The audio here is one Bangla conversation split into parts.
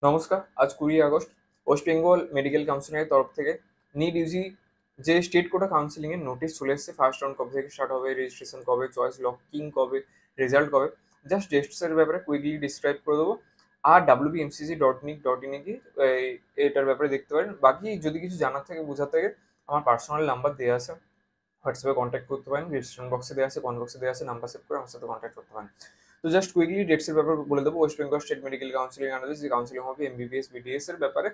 নমস্কার। আজ 20 আগস্ট ওয়েস্ট বেঙ্গল মেডিকেল কাউন্সিলের তরফ থেকে নিট ইউজি যে স্টেট কোটা কাউন্সিলিং এর নোটিশ চলে এসেছে। ফার্স্ট রাউন্ড কবে থেকে স্টার্ট হবে, রেজিস্ট্রেশন কবে, চয়েস লকিং কবে, রেজাল্ট কবে, জাস্ট ডেটস এর ব্যাপারে কুইকলি ডিসক্রাইব করে দেবো। আর wbmcg.nic.in এ গিয়ে এটার ব্যাপারে দেখতে পারেন। বাকি যদি কিছু জানার থাকে, বোঝার থাকে, আমার পার্সোনাল নাম্বার দেওয়া আছে, হোয়াটসঅ্যাপে কন্ট্যাক্ট করতে পারেন। ডিসক্রিপশন বক্সে দেওয়া আছে, কমেন্ট বক্সে দেওয়া আছে, নাম্বার সেভ করে আমার সাথে কন্ট্যাক্ট করতে পারেন। তো জাস্ট কুইকলি ডেটস এর ব্যাপারে বলে দেবো। West Bengal state medical counselling আন্ডারে যে কাউন্সিলিং হবে এমবিবিএস বিডিএস এর ব্যাপারে,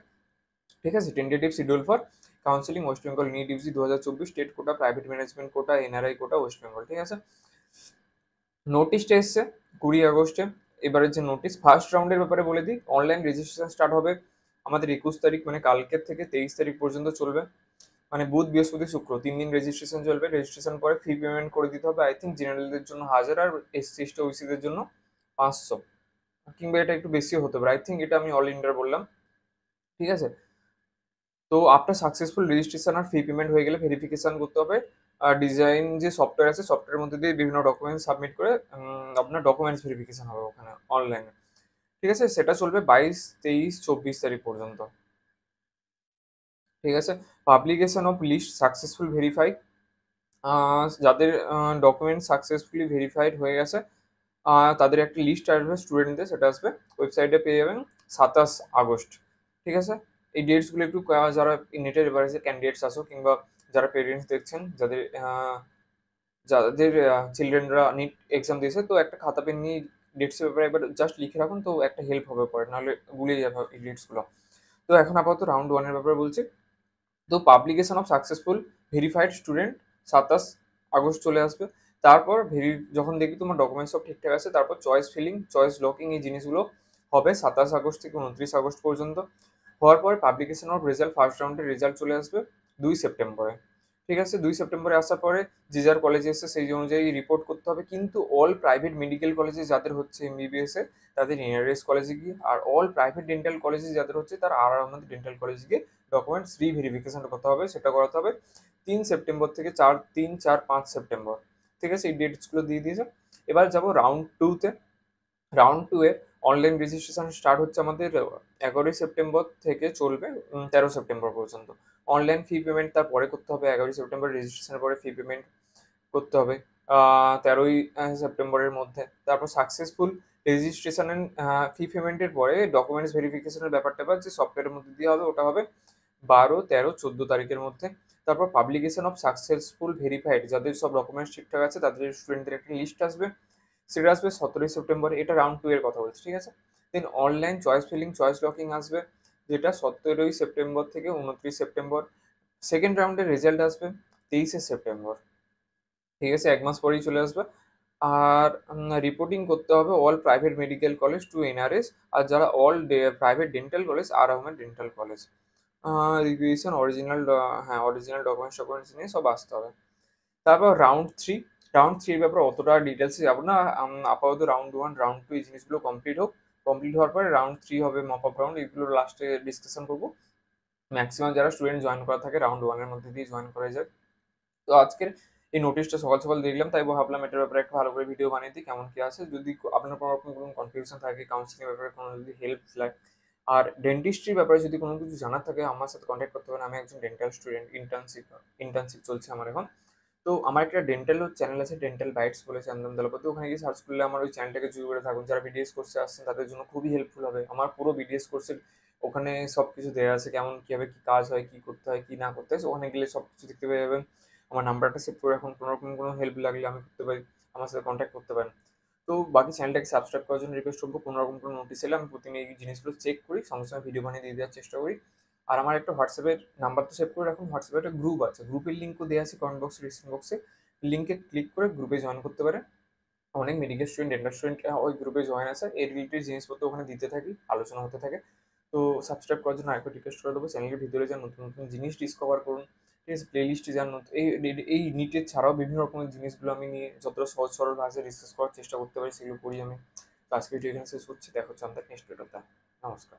ঠিক আছে। Tentative schedule for counselling West Bengal NEET UG 2024 state quota, private management quota, NRI quota West Bengal, ঠিক আছে। নোটিশটা এসছে 20 আগস্টে। এবারের যে নোটিশ ফার্স্ট রাউন্ডের ব্যাপারে বলে দিই। অনলাইন রেজিস্ট্রেশন স্টার্ট হবে আমাদের 21 তারিখ, মানে কালকের থেকে 23 তারিখ পর্যন্ত চলবে। মানে বুধ বৃহস্পতি শুক্র 3 দিন রেজিস্ট্রেশন চলবে। রেজিস্ট্রেশন পরে ফি পেমেন্ট করে দিতে হবে। আই থিঙ্ক জেনারেলদের জন্য 1000 আর এসসি এসটি ওবিসিদের জন্য 500, কিংবা এটা একটু বেশিও হতে পারে। আই থিঙ্ক এটা আমি অল ইন্ডিয়ার বললাম, ঠিক আছে। তো আফটার সাকসেসফুল রেজিস্ট্রেশন আর ফি পেমেন্ট হয়ে গেলে ভেরিফিকেশন করতে হবে। আর ডিজাইন যে সফটওয়্যার আছে, সফটওয়্যারের মধ্যে দিয়ে বিভিন্ন ডকুমেন্টস সাবমিট করে আপনার ডকুমেন্টস ভেরিফিকেশন হবে ওখানে অনলাইনে, ঠিক আছে। সেটা চলবে 22, 23, 24 তারিখ পর্যন্ত, ঠিক আছে। Publication of list successful verify, যাদের ডকুমেন্ট সাকসেসফুলি ভেরিফাইড হয়ে গেছে তাদের একটা লিস্ট আসবে স্টুডেন্টদের, সেটা আসবে ওয়েবসাইটে পেয়ে যাবেন 27 আগস্ট, ঠিক আছে। এই ডেটসগুলো একটু যারা নেটের এভারেজে ক্যান্ডিডেটস আসো, কিংবা যারা পেরেন্টস দেখছেন, যাদের চিলড্রেনরা নিট এক্সাম দিয়েছে, তো একটা খাতা পেন নিয়ে ডেটসের ব্যাপারে একবার জাস্ট লিখে রাখুন, তো একটা হেল্প হবে পরে, নাহলে গুলিয়ে যাবে এই ডেটসগুলো। তো এখন আপাতত রাউন্ড ওয়ানের ব্যাপারে বলছি। তো publication of successful verified student 27 August চলে আসবে। তারপর যখন দেখবি তোমার ডকুমেন্টস সব ঠিকঠাক আছে, তারপর চয়েস ফিলিং, চয়েস লকিং, এই জিনিসগুলো হবে 27 আগস্ট থেকে 29 আগস্ট পর্যন্ত। হওয়ার পরে পাবলিকেশন অফ রেজাল্ট, ফার্স্ট রাউন্ডের রেজাল্ট চলে আসবে 2 সেপ্টেম্বরে, ঠিক আছে। 2 সেপ্টেম্বরে আসার পরে যে যার কলেজে এসে সেই অনুযায়ী রিপোর্ট করতে হবে। কিন্তু অল প্রাইভেট মেডিকেল কলেজে যাদের হচ্ছে এমবিবিএস এ, তাদের এনআরএস কলেজে গিয়ে, আর অল প্রাইভেট ডেন্টাল কলেজে যাদের হচ্ছে তার আর আহমেদ ডেন্টাল কলেজে গিয়ে ডকুমেন্টস রিভেরিফিকেশন করতে হবে। সেটা করাতে হবে 3 সেপ্টেম্বর থেকে 3, 4, 5 সেপ্টেম্বর, ঠিক আছে। এই ডেটসগুলো দিয়ে দিয়েছে। এবার যাবো রাউন্ড টুতে। রাউন্ড টু এ অনলাইন রেজিস্ট্রেশন স্টার্ট হচ্ছে আমাদের 11 সেপ্টেম্বর থেকে চলবে 13 সেপ্টেম্বর পর্যন্ত। অনলাইন ফি পেমেন্ট তারপরে করতে হবে। 11 সেপ্টেম্বর রেজিস্ট্রেশনের পরে ফি পেমেন্ট করতে হবে 13 সেপ্টেম্বরের মধ্যে। তারপর সাকসেসফুল রেজিস্ট্রেশন অ্যান্ড ফি পেমেন্টের পরে ডকুমেন্টস ভেরিফিকেশনের ব্যাপারটা যে সফটওয়্যারের মধ্যে দিয়ে হবে, ওটা হবে 12, 13, 14 তারিখের মধ্যে। তারপর পাবলিকেশন অফ সাকসেসফুল ভেরিফাইড, যাদের সব ডকুমেন্টস ঠিকঠাক আছে তাদের স্টুডেন্টদের একটা লিস্ট আসবে, সেটা আসবে 17 সেপ্টেম্বরে। এটা রাউন্ড টু এর কথা বলছি, ঠিক আছে। Then online choice filling, choice locking আসবে, যেটা 17 সেপ্টেম্বর থেকে 29 সেপ্টেম্বর। সেকেন্ড রাউন্ডের রেজাল্ট আসবে 23 সেপ্টেম্বর, ঠিক আছে, 1 মাস পরেই চলে আসবে। আর রিপোর্টিং করতে হবে all private medical college to NRS, আর যারা অল প্রাইভেট ডেন্টাল কলেজ আর Ahmed dental college. Requisition original, হ্যাঁ অরিজিনাল ডকুমেন্টস নিয়ে সব আসতে হবে। তারপর রাউন্ড থ্রির ব্যাপারে অতটা ডিটেলসে যাবো না। আপাতত রাউন্ড ওয়ান, রাউন্ড টু এই জিনিসগুলো কমপ্লিট হোক। কমপ্লিট হওয়ার পরে রাউন্ড থ্রি হবে মপ আপ রাউন্ড, এগুলো লাস্টে ডিসকাশন করবো। ম্যাক্সিমাম যারা স্টুডেন্ট জয়েন করা থাকে রাউন্ড ওয়ানের মধ্যে দিয়ে জয়েন করা যায়। তো আজকের এই নোটিশটা সকাল সকাল দেখলাম, তাই ভাবলাম এটার ব্যাপারে একটা ভালো করে ভিডিও বানিয়ে দিই, কেমন কি আছে। যদি আপনার কোনো রকম কোনো কনফিউশন থাকে, কাউন্সিলিং এর ব্যাপারে কোনো যদি হেল্প লাগে, আর ডেন্টিস্ট্রির ব্যাপারে যদি কোনো কিছু জানার থাকে, আমার সাথে কন্ট্যাক্ট করতে পারেন। আমি একজন ডেন্টাল স্টুডেন্ট, ইন্টার্নশিপ চলছে আমার এখন। তো আমার একটা ডেন্টাল চ্যানেল আছে, ডেন্টাল বাইটস বলে, চন্দন দলপতি। ওখানে গিয়ে সার্চ করলে আমার ওই চ্যানেলটাকে জুড়ে করে থাকুন। যারা বিডিএস কোর্সে আসছেন তাদের জন্য খুবই হেল্পফুল হবে। আমার পুরো বিডিএস কোর্সের ওখানে সব কিছু দেওয়া আছে, কেমন কীভাবে কী কাজ হয়, কী করতে হয়, কী না করতে হয়। ওখানে গেলে সব কিছু দেখতে পেয়ে যাবেন। আমার নাম্বারটা সেভ করে রাখুন, কোনো রকম কোনো হেল্প লাগলে আমি করতে পারি, আমার সাথে কন্ট্যাক্ট করতে পারেন। তো বাকি চ্যানেলটাকে সাবস্ক্রাইব করার জন্য রিকোয়েস্ট করবো। কোনো রকম কোনো নোটিস এলে আমি প্রতিদিন এই জিনিসগুলো চেক করি, সঙ্গে সঙ্গে ভিডিও বানিয়ে দিয়ে দেওয়ার চেষ্টা করি। আর আমার একটা হোয়াটসঅ্যাপের নাম্বার তো সেভ করে রাখুন। হোয়াটসঅ্যাপে একটা গ্রুপ আছে, গ্রুপের লিঙ্কও দেওয়া আছে কমেন্ট বক্সে, ডিসক্রিপশন বক্সে। লিঙ্কে ক্লিক করে গ্রুপে জয়েন করতে পারেন। অনেক মেডিকেল স্টুডেন্ট, ডেন্টাল স্টুডেন্ট ওই গ্রুপে জয়েন আছে। এই রিলেটেড জিনিসপত্র ওখানে দিতে থাকি, আলোচনা হতে থাকে। তো সাবস্ক্রাইব করার জন্য আরেকবার রিকোয়েস্ট করে দেবো। চ্যানেলের ভিতরে যান, নতুন নতুন জিনিস ডিসকভার করুন, ঠিক আছে। প্লে লিস্টে যান, এই নিটের ছাড়াও বিভিন্ন রকমের জিনিসগুলো আমি নিয়ে যতটা সহজ সরল ভাষায় ডিসকাস করার চেষ্টা করতে পারি, সেগুলো করি আমি। তো আজকে ভিডিও এখানে শেষ করছি। দেখা হচ্ছে আমাদের নেক্সট ভিডিওতে। নমস্কার।